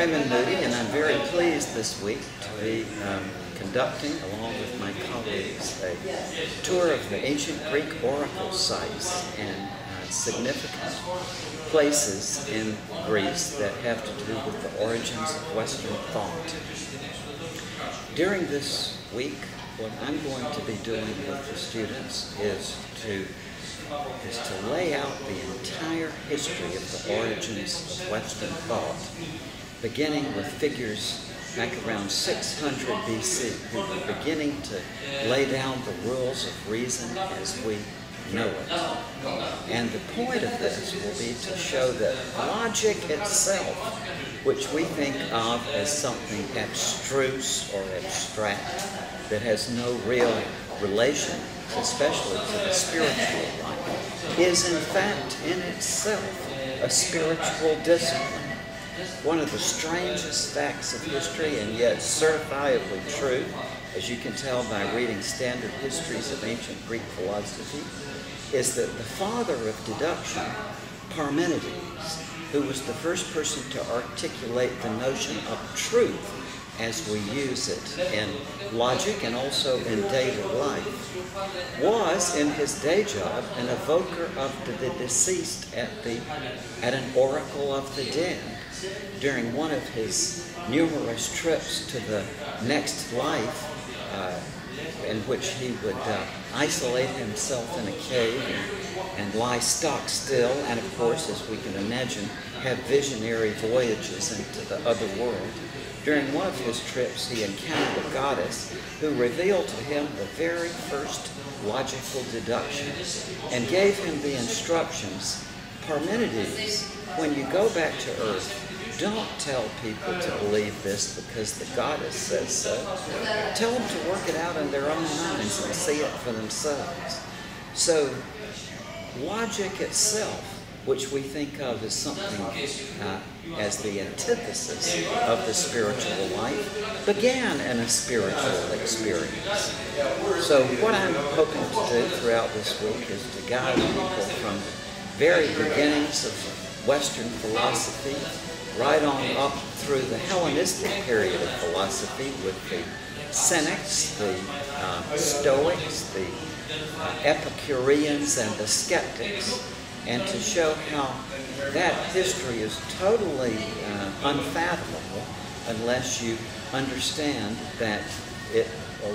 Raymond Moody, and I'm very pleased this week to be conducting, along with my colleagues, a tour of the ancient Greek oracle sites and significant places in Greece that have to do with the origins of Western thought. During this week, what I'm going to be doing with the students is to lay out the entire history of the origins of Western thought, beginning with figures back around 600 BC, who were beginning to lay down the rules of reason as we know it. And the point of this will be to show that logic itself, which we think of as something abstruse or abstract, that has no real relation, especially to the spiritual life, is in fact in itself a spiritual discipline. One of the strangest facts of history, and yet certifiably true, as you can tell by reading standard histories of ancient Greek philosophy, is that the father of deduction, Parmenides, who was the first person to articulate the notion of truth as we use it in logic and also in daily life, was in his day job an evoker of the deceased at an oracle of the dead. During one of his numerous trips to the next life, in which he would isolate himself in a cave and lie stock still, and of course, as we can imagine, have visionary voyages into the other world. During one of his trips, he encountered a goddess who revealed to him the very first logical deduction and gave him the instructions: Parmenides, when you go back to Earth, don't tell people to believe this because the goddess says so. Tell them to work it out in their own minds and see it for themselves. So, logic itself, which we think of as something as the antithesis of the spiritual life, began in a spiritual experience. So what I'm hoping to do throughout this week is to guide people from very beginnings of Western philosophy right on up through the Hellenistic period of philosophy with the Cynics, the Stoics, the Epicureans, and the Skeptics, and to show how that history is totally unfathomable unless you understand that it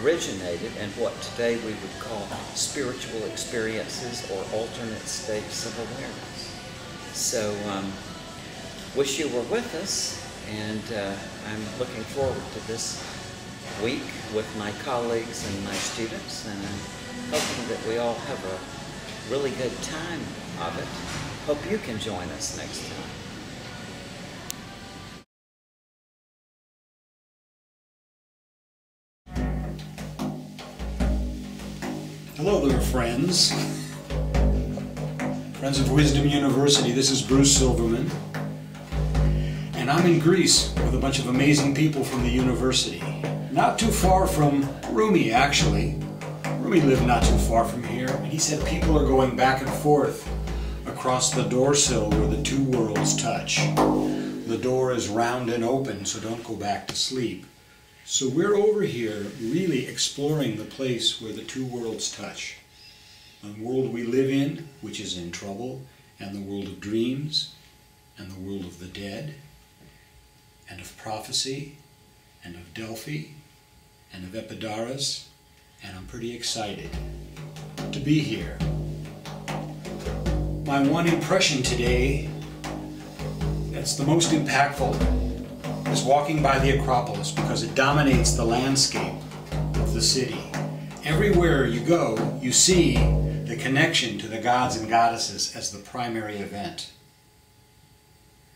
originated in what today we would call spiritual experiences or alternate states of awareness. So, wish you were with us, and I'm looking forward to this week with my colleagues and my students, and I'm hoping that we all have a really good time of it. Hope you can join us next time. Hello there, friends. Friends of Wisdom University, this is Bruce Silverman. And I'm in Greece with a bunch of amazing people from the university. Not too far from Rumi, actually. Rumi lived not too far from here, and he said people are going back and forth across the door sill where the two worlds touch. The door is round and open, so don't go back to sleep. So we're over here really exploring the place where the two worlds touch. The world we live in, which is in trouble, and the world of dreams, and the world of the dead, and of prophecy, and of Delphi, and of Epidaurus, and I'm pretty excited to be here. My one impression today that's the most impactful is walking by the Acropolis, because it dominates the landscape of the city. Everywhere you go, you see the connection to the gods and goddesses as the primary event.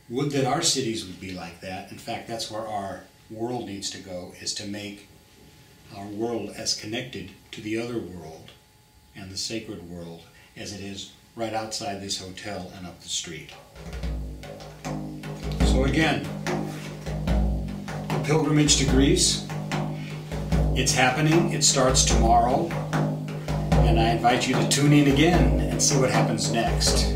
Would that our cities would be like that. In fact, that's where our world needs to go, is to make our world as connected to the other world and the sacred world as it is right outside this hotel and up the street. So again, the pilgrimage to Greece, it's happening. It starts tomorrow, and I invite you to tune in again and see what happens next.